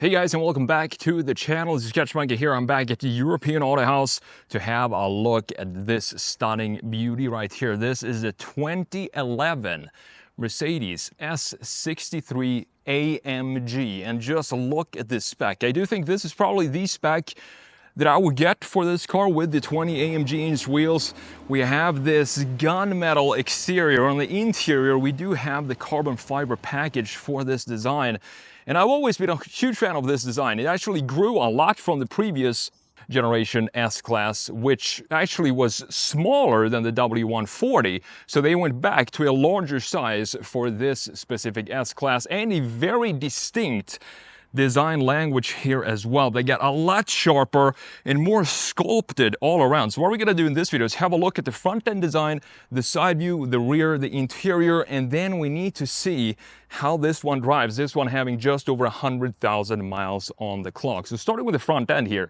Hey guys, and welcome back to the channel. This is TheSketchMonkey here. I'm back at the European Auto House to have a look at this stunning beauty right here. This is a 2011 Mercedes S63 AMG, and just look at this spec. I do think this is probably the spec that I would get for this car with the 20 AMG inch wheels. We have this gunmetal exterior. On the interior, we do have the carbon fiber package for this design. And I've always been a huge fan of this design. It actually grew a lot from the previous generation S-Class, which actually was smaller than the W140. So they went back to a larger size for this specific S-Class, and a very distinct design language here as well. They get a lot sharper and more sculpted all around. So what we're gonna do in this video is have a look at the front end design, the side view, the rear, the interior, and then we need to see how this one drives, this one having just over 100,000 miles on the clock. So starting with the front end here.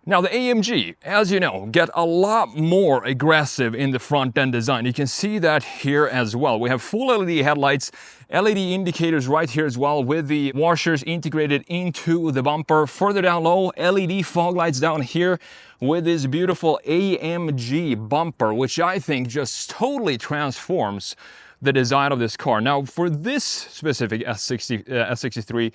Now the AMG, as you know, get a lot more aggressive in the front end design. You can see that here as well. We have full LED headlights, LED indicators right here as well, with the washers integrated into the bumper. Further down low, LED fog lights down here with this beautiful AMG bumper, which I think just totally transforms the design of this car. Now for this specific S63,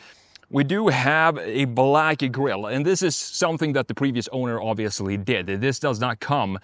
we do have a black grille, and this is something that the previous owner obviously did. This does not come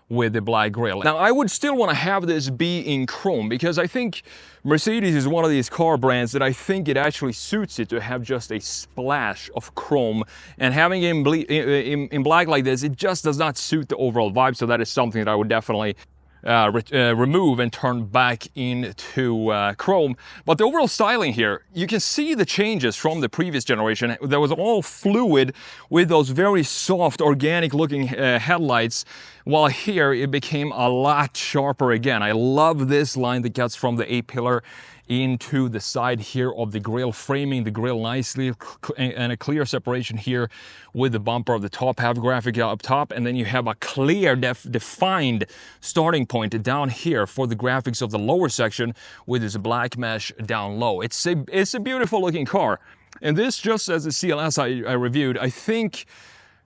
with the black grille. Now, I would still want to have this be in chrome, because I think Mercedes is one of these car brands that I think it actually suits it to have just a splash of chrome, and having it in black like this, it just does not suit the overall vibe. So that is something that I would definitely remove and turn back into chrome. But the overall styling here, you can see the changes from the previous generation. That was all fluid with those very soft, organic looking headlights, while here it became a lot sharper again. I love this line that gets from the A-pillar into the side here of the grille, framing the grille nicely, and a clear separation here with the bumper of the top half graphic up top, and then you have a clear defined starting point down here for the graphics of the lower section with this black mesh down low. It's a beautiful looking car, and this, just as the CLS I reviewed, I think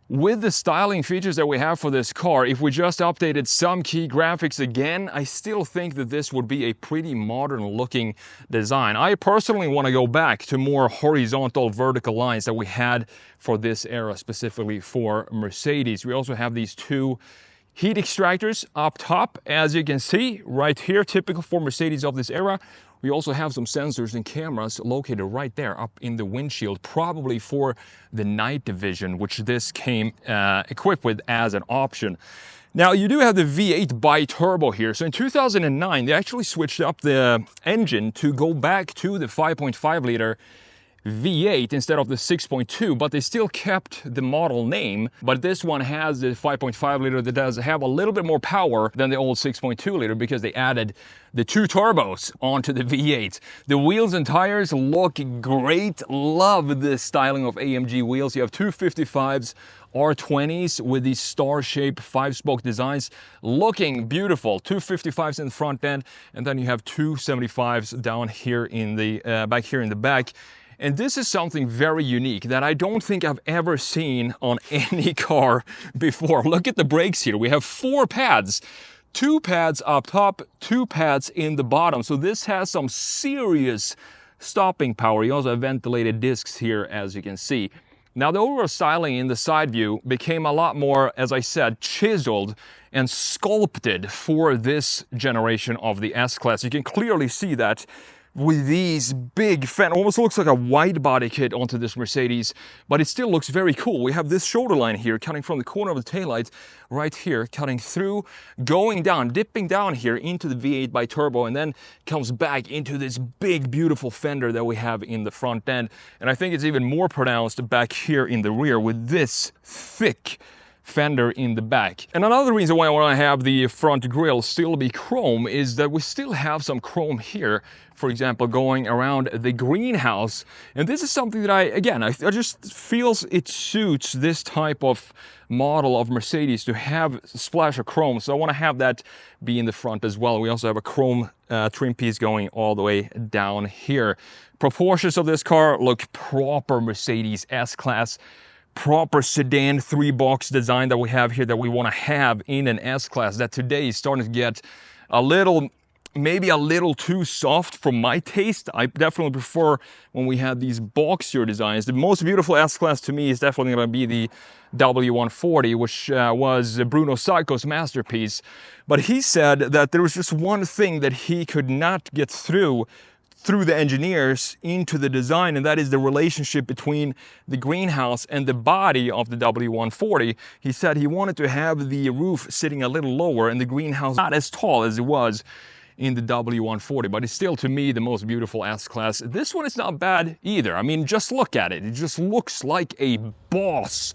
with the styling features that we have for this car, if we just updated some key graphics again, I still think that this would be a pretty modern looking design. I personally want to go back to more horizontal vertical lines that we had for this era, specifically for Mercedes. We also have these two heat extractors up top, as you can see right here, typical for Mercedes of this era. We also have some sensors and cameras located right there up in the windshield, probably for the night vision, which this came equipped with as an option. Now, you do have the V8 bi-turbo here. So in 2009, they actually switched up the engine to go back to the 5.5 liter V8 instead of the 6.2, but they still kept the model name. But this one has the 5.5 liter that does have a little bit more power than the old 6.2 liter, because they added the two turbos onto the V8. The wheels and tires look great. Love this styling of AMG wheels. You have 255s R20s with these star-shaped 5-spoke designs, looking beautiful. 255s in the front end, and then you have 275s down here in the back here in the back. And this is something very unique that I don't think I've ever seen on any car before. Look at the brakes here. We have 4 pads. 2 pads up top, 2 pads in the bottom. So this has some serious stopping power. You also have ventilated discs here, as you can see. Now, the overall styling in the side view became a lot more, as I said, chiseled and sculpted for this generation of the S-Class. You can clearly see that with these big fenders. Almost looks like a wide body kit onto this Mercedes, but it still looks very cool. We have this shoulder line here cutting from the corner of the taillight right here, cutting through, going down, dipping down here into the V8 bi-turbo, and then comes back into this big, beautiful fender that we have in the front end. And I think it's even more pronounced back here in the rear with this thick fender in the back. And another reason why I want to have the front grille still be chrome is that we still have some chrome here, for example, going around the greenhouse. And this is something that I just feels it suits this type of model of Mercedes to have a splash of chrome. So I want to have that be in the front as well. We also have a chrome trim piece going all the way down here. Proportions of this car look proper Mercedes S-Class. Proper sedan 3-box design that we have here that we want to have in an S-Class that today is starting to get a little, maybe a little too soft for my taste. I definitely prefer when we have these boxier designs. The most beautiful S-Class to me is definitely going to be the W140, which was Bruno Sacco's masterpiece. But he said that there was just one thing that he could not get through the engineers into the design, and that is the relationship between the greenhouse and the body of the W140. He said he wanted to have the roof sitting a little lower and the greenhouse not as tall as it was in the W140, but it's still, to me, the most beautiful S-Class. This one is not bad either. I mean, just look at it. It just looks like a boss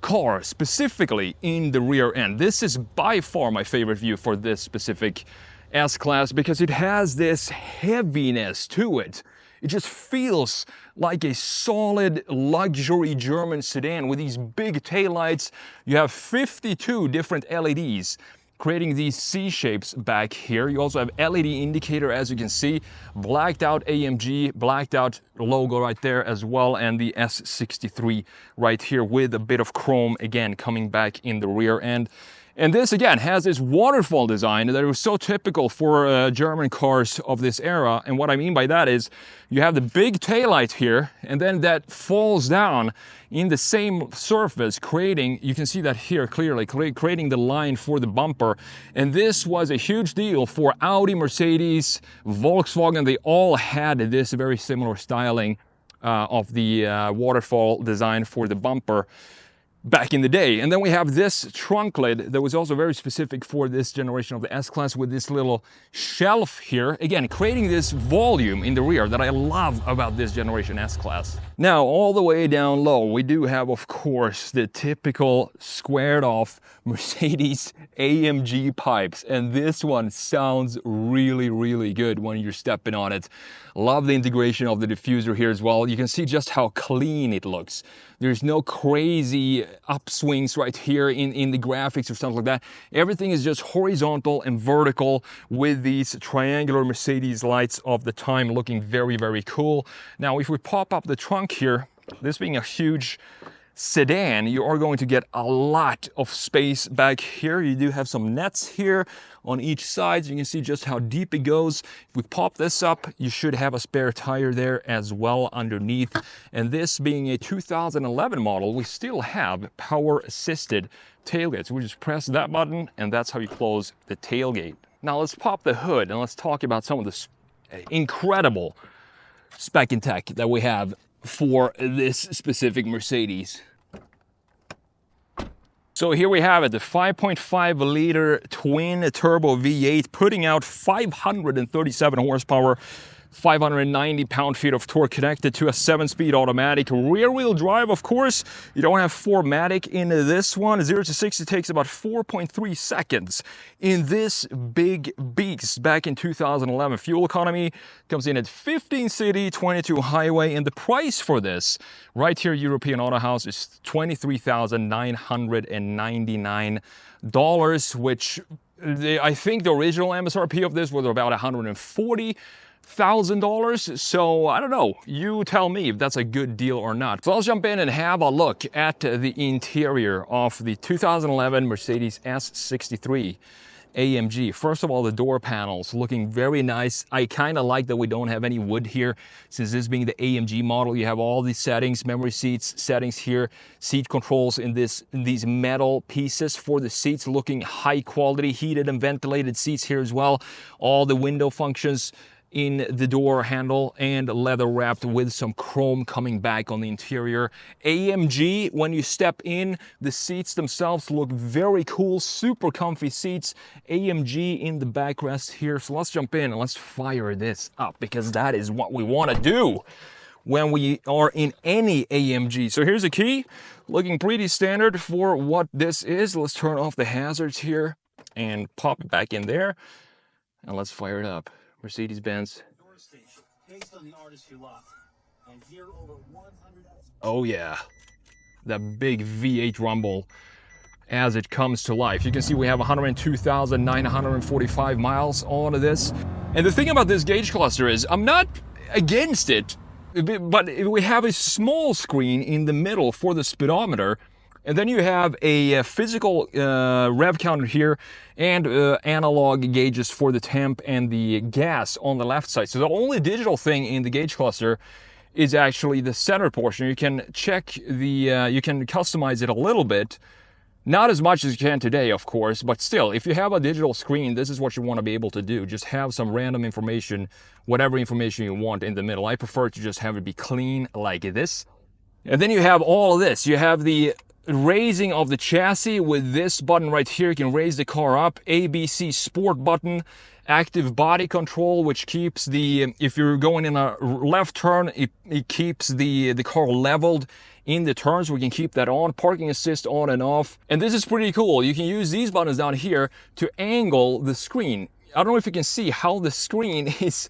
car, specifically in the rear end. This is by far my favorite view for this specific S-Class because it has this heaviness to it. It just feels like a solid luxury German sedan with these big taillights. You have 52 different LEDs creating these C-shapes back here. You also have LED indicator, as you can see, blacked out AMG, blacked out logo right there as well, and the S63 right here with a bit of chrome again coming back in the rear end. And this again has this waterfall design that was so typical for German cars of this era. And what I mean by that is you have the big taillight here, and then that falls down in the same surface, creating, you can see that here clearly, creating the line for the bumper. And this was a huge deal for Audi, Mercedes, Volkswagen. They all had this very similar styling of the waterfall design for the bumper back in the day. And then we have this trunk lid that was also very specific for this generation of the S-Class with this little shelf here, again creating this volume in the rear that I love about this generation S-Class. Now all the way down low we do have, of course, the typical squared off Mercedes AMG pipes, and this one sounds really good when you're stepping on it. Love the integration of the diffuser here as well. You can see just how clean it looks. There's no crazy upswings right here in the graphics or something like that. Everything is just horizontal and vertical with these triangular Mercedes lights of the time, looking very cool. Now if we pop up the trunk here, this being a huge sedan, you are going to get a lot of space back here. You do have some nets here on each side, so you can see just how deep it goes. If we pop this up, you should have a spare tire there as well underneath. And this being a 2011 model, we still have power assisted tailgates. We just press that button and that's how you close the tailgate. Now let's pop the hood and let's talk about some of the incredible spec and tech that we have for this specific Mercedes. So here we have it, the 5.5 liter twin turbo V8 putting out 537 horsepower, 590 pound-feet of torque, connected to a 7-speed automatic. Rear-wheel drive, of course. You don't have 4MATIC in this one. 0 to 60 takes about 4.3 seconds. In this big beast back in 2011, fuel economy comes in at 15 city, 22 highway, and the price for this right here, European Auto House, is $23,999, which I think the original MSRP of this was about $140,000. So I don't know, you tell me if that's a good deal or not. So I'll jump in and have a look at the interior of the 2011 Mercedes S63 AMG. First of all, the door panels looking very nice. I kind of like that we don't have any wood here, since this being the AMG model. You have all these settings, memory seats settings here, seat controls in these metal pieces for the seats, looking high quality, heated and ventilated seats here as well. All the window functions in the door handle and leather wrapped with some chrome coming back on the interior. AMG, when you step in, the seats themselves look very cool, super comfy seats. AMG in the backrest here. So let's jump in and let's fire this up, because that is what we want to do. when we are in any AMG. So here's a key, looking pretty standard for what this is. Let's turn off the hazards here and pop it back in there. And let's fire it up. Mercedes-Benz. Oh yeah, that big V8 rumble as it comes to life. You can see we have 102,945 miles on this. And the thing about this gauge cluster is I'm not against it, but we have a small screen in the middle for the speedometer. And then you have a physical rev counter here and analog gauges for the temp and the gas on the left side. So the only digital thing in the gauge cluster is actually the center portion. You can check the, you can customize it a little bit. Not as much as you can today, of course, but still, if you have a digital screen, this is what you want to be able to do. Just have some random information, whatever information you want in the middle. I prefer to just have it be clean like this. And then you have all of this. You have the raising of the chassis with this button right here. You can raise the car up. ABC Sport button. Active body control, which keeps the, if you're going in a left turn, it keeps the car leveled in the turns. We can keep that on. Parking assist on and off. And this is pretty cool. You can use these buttons down here to angle the screen. I don't know if you can see how the screen is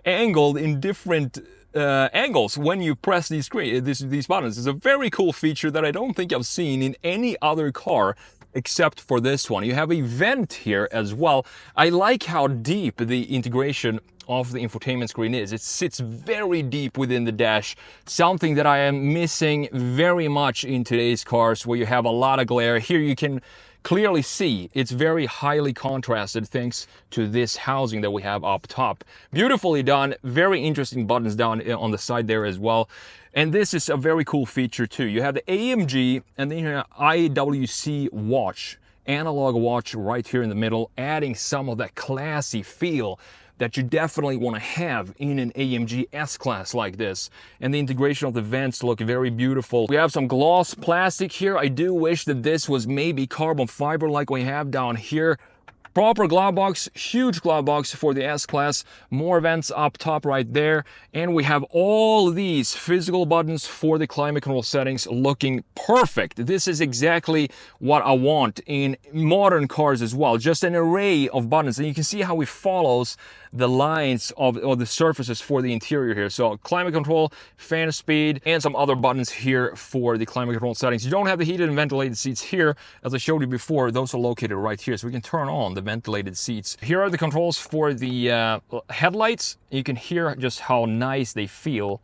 angled in different angles when you press these buttons. It's a very cool feature that I don't think I've seen in any other car except for this one. You have a vent here as well. I like how deep the integration of the infotainment screen is. It sits very deep within the dash, something that I am missing very much in today's cars where you have a lot of glare. Here you can clearly see it's very highly contrasted thanks to this housing that we have up top. Beautifully done, very interesting buttons down on the side there as well. And this is a very cool feature too. You have the AMG and then you have IWC watch, analog watch right here in the middle, adding some of that classy feel that you definitely want to have in an AMG S-Class like this. And the integration of the vents look very beautiful. We have some gloss plastic here. I do wish that this was maybe carbon fiber like we have down here. Proper glove box, huge glove box for the S-Class, more vents up top right there, and we have all these physical buttons for the climate control settings looking perfect. This is exactly what I want in modern cars as well, just an array of buttons, and you can see how it follows the lines of the surfaces for the interior here. So climate control, fan speed, and some other buttons here for the climate control settings. You don't have the heated and ventilated seats here. As I showed you before, those are located right here, so we can turn on the ventilated seats. Here are the controls for the headlights. You can hear just how nice they feel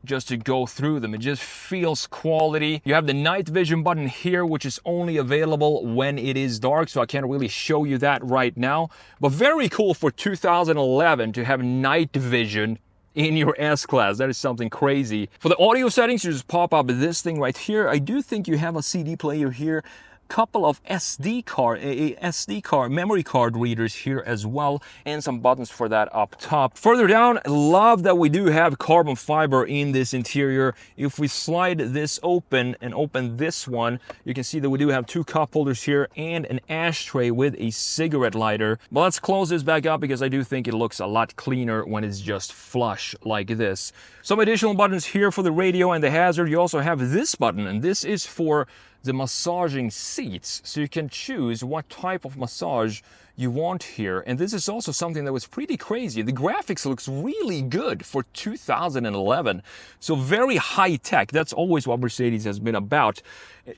just to go through them. It just feels quality. You have the night vision button here, which is only available when it is dark, so I can't really show you that right now. But very cool for 2011 to have night vision in your S-Class. That is something crazy. For the audio settings, you just pop up this thing right here. I do think you have a CD player here. Couple of SD card memory card readers here as well, and some buttons for that up top. Further down, love that we do have carbon fiber in this interior. If we slide this open and open this one, you can see that we do have two cup holders here and an ashtray with a cigarette lighter. But let's close this back up because I do think it looks a lot cleaner when it's just flush like this. Some additional buttons here for the radio and the hazard. You also have this button, and this is for the massaging seats, so you can choose what type of massage you want here. And this is also something that was pretty crazy. The graphics looks really good for 2011, so very high tech. That's always what Mercedes has been about.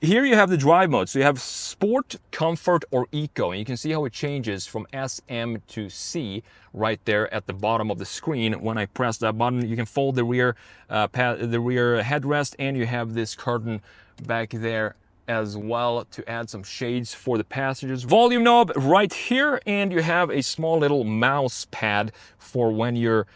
Here you have the drive mode, so you have Sport, Comfort, or Eco, and you can see how it changes from SM to C right there at the bottom of the screen. When I press that button, you can fold the rear headrest, and you have this curtain back there as well to add some shades for the passengers. Volume knob right here, and you have a small little mouse pad for when you're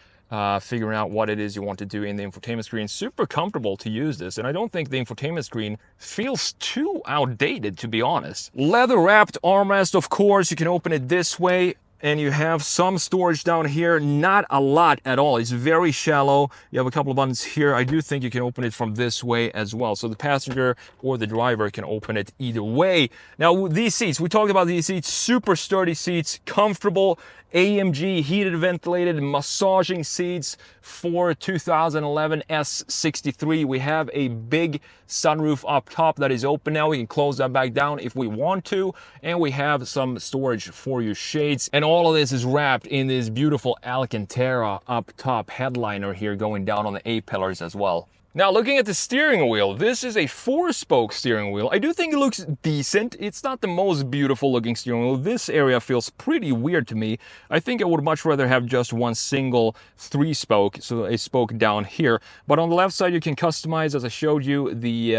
figuring out what it is you want to do in the infotainment screen. Super comfortable to use this, and I don't think the infotainment screen feels too outdated, to be honest. Leather wrapped armrest, of course. You can open it this way and you have some storage down here, not a lot at all. It's very shallow. You have a couple of buttons here. I do think you can open it from this way as well. So the passenger or the driver can open it either way. Now these seats, we talked about these seats, super sturdy seats, comfortable, AMG heated ventilated massaging seats for 2011 S63. We have a big sunroof up top that is open now. We can close that back down if we want to, and we have some storage for your shades, and all of this is wrapped in this beautiful Alcantara up top headliner here going down on the A-pillars as well. Now looking at the steering wheel, this is a 4-spoke steering wheel. I do think it looks decent. It's not the most beautiful looking steering wheel. This area feels pretty weird to me. I think I would much rather have just one single 3-spoke, so a spoke down here. But on the left side you can customize, as I showed you, the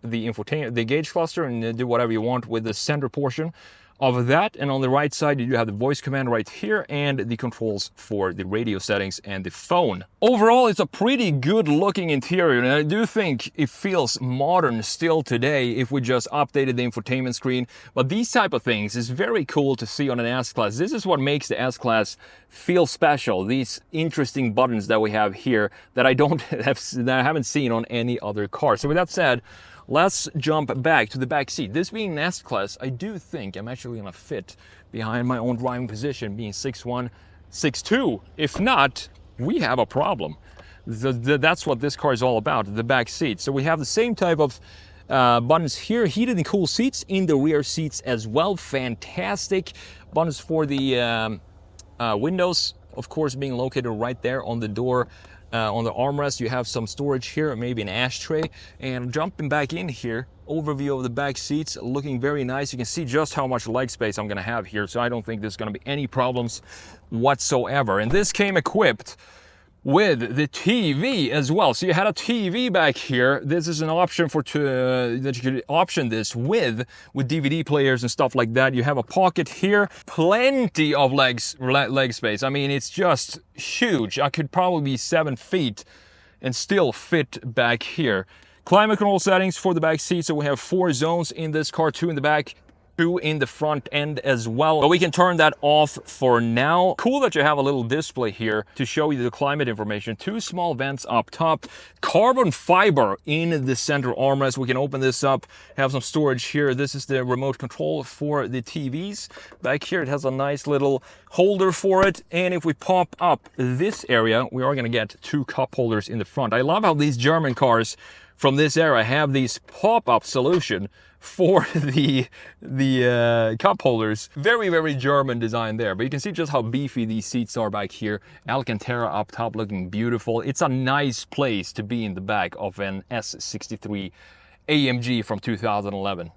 infotainment, the gauge cluster, and do whatever you want with the center portion of that. And on the right side you do have the voice command right here and the controls for the radio settings and the phone. Overall, it's a pretty good looking interior, and I do think it feels modern still today if we just updated the infotainment screen. But these type of things is very cool to see on an S-Class. This is what makes the S-Class feel special. These interesting buttons that we have here that I haven't seen on any other car. So with that said, let's jump back to the back seat. This being an S-Class, I do think I'm actually gonna fit behind my own driving position, being 6'1", 6'2". If not, we have a problem. That's what this car is all about, the back seat. So we have the same type of buttons here, heated and cool seats in the rear seats as well. Fantastic buttons for the windows, of course, being located right there on the door. On the armrest, you have some storage here, maybe an ashtray. And jumping back in here, overview of the back seats, looking very nice. You can see just how much leg space I'm gonna have here, so I don't think there's gonna be any problems whatsoever. And this came equipped with the TV as well. So you had a TV back here. This is an option for that you could option this with DVD players and stuff like that. You have a pocket here, plenty of leg space. I mean, it's just huge. I could probably be 7 feet and still fit back here. Climate control settings for the back seat. So we have 4 zones in this car, 2 in the back, 2 in the front end as well. But we can turn that off for now. Cool that you have a little display here to show you the climate information. 2 small vents up top, carbon fiber in the center armrest. We can open this up, have some storage here. This is the remote control for the TVs. Back here it has a nice little holder for it. And if we pop up this area, we are gonna get 2 cup holders in the front. I love how these German cars from this era have these pop-up solution for the cup holders. Very, very German design there. But you can see just how beefy these seats are back here. Alcantara up top looking beautiful. It's a nice place to be in the back of an S63 AMG from 2011.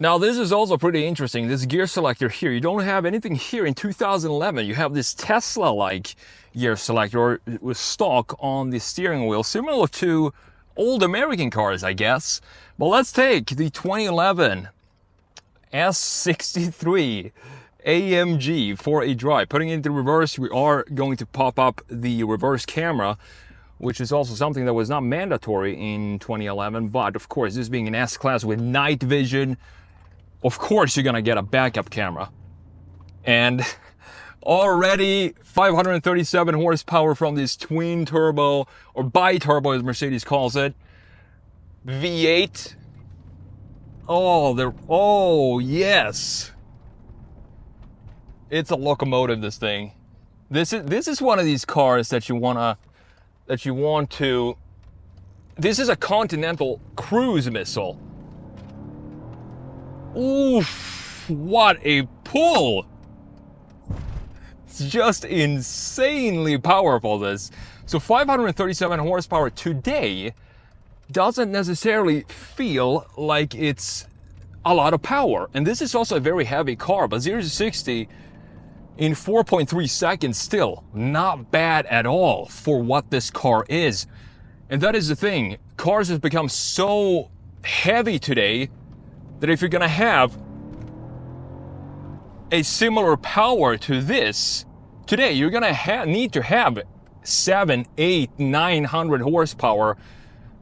Now this is also pretty interesting, this gear selector here. You don't have anything here in 2011. You have this Tesla-like gear selector with stock on the steering wheel, similar to old American cars, I guess. But let's take the 2011 S63 AMG for a drive. Putting it into reverse, we are going to pop up the reverse camera, which is also something that was not mandatory in 2011. But of course, this being an S-Class with night vision, of course you're gonna get a backup camera. And already 537 horsepower from this twin turbo, or bi-turbo as Mercedes calls it, V8. Oh yes, it's a locomotive, this thing. This is one of these cars that you want to. This is a Continental cruise missile. Oof, what a pull! It's just insanely powerful, this. So 537 horsepower today doesn't necessarily feel like it's a lot of power. And this is also a very heavy car, but 0 to 60 in 4.3 seconds still not bad at all for what this car is. And that is the thing. Cars have become so heavy today that if you're gonna have a similar power to this, today you're gonna need to have 700, 800, 900 horsepower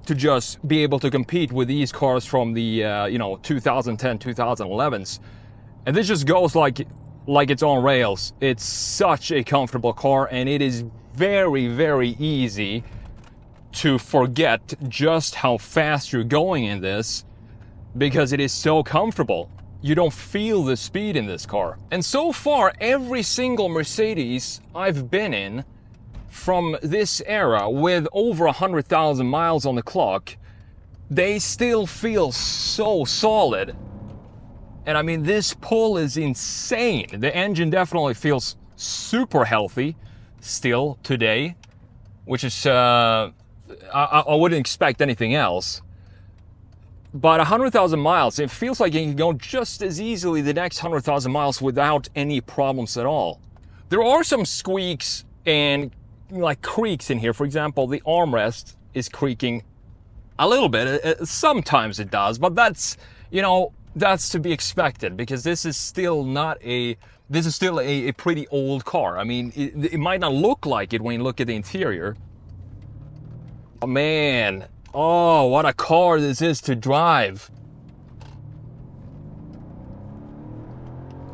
to just be able to compete with these cars from the 2010, 2011s. And this just goes like it's on rails. It's such a comfortable car, and it is very, very easy to forget just how fast you're going in this because it is so comfortable. You don't feel the speed in this car. And so far, every single Mercedes I've been in from this era with over 100,000 miles on the clock, they still feel so solid. And I mean, this pull is insane. The engine definitely feels super healthy still today, which is, I wouldn't expect anything else. But 100,000 miles, it feels like you can go just as easily the next 100,000 miles without any problems at all. There are some squeaks and like creaks in here. For example, the armrest is creaking a little bit. Sometimes it does, but that's, that's to be expected because this is still a pretty old car. I mean, it might not look like it when you look at the interior. Oh, man. Oh, what a car this is to drive.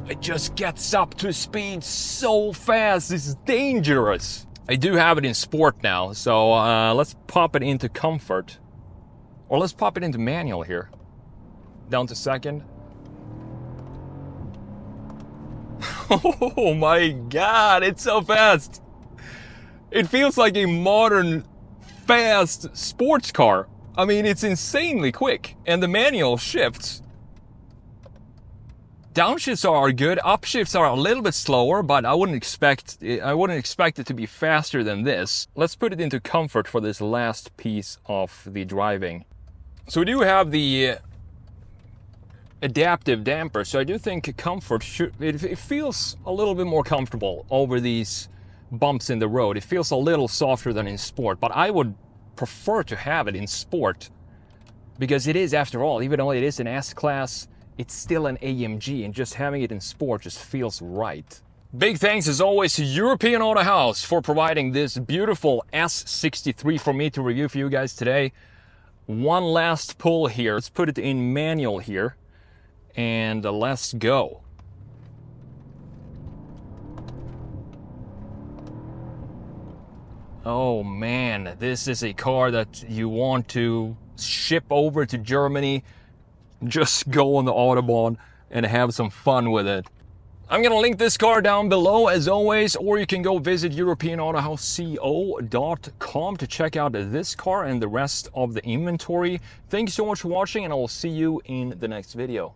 It just gets up to speed so fast. It's dangerous. I do have it in sport now, so let's pop it into comfort. Or let's pop it into manual here. Down to second. Oh my God, it's so fast. It feels like a modern, fast sports car. I mean, it's insanely quick. And the manual shifts. Downshifts are good, upshifts are a little bit slower, but I wouldn't expect it to be faster than this. Let's put it into comfort for this last piece of the driving. So we do have the adaptive damper, so I do think comfort it feels a little bit more comfortable over these bumps in the road. It feels a little softer than in sport, but I would prefer to have it in sport because it is, after all, even though it is an S-Class, it's still an AMG, and just having it in sport just feels right. Big thanks as always to European Auto House for providing this beautiful S63 for me to review for you guys today. One last pull here. Let's put it in manual here, and let's go. Oh man, this is a car that you want to ship over to Germany. Just go on the Autobahn and have some fun with it. I'm gonna link this car down below as always, or you can go visit EuropeanAutoHouseCO.com to check out this car and the rest of the inventory. Thank you so much for watching, and I will see you in the next video.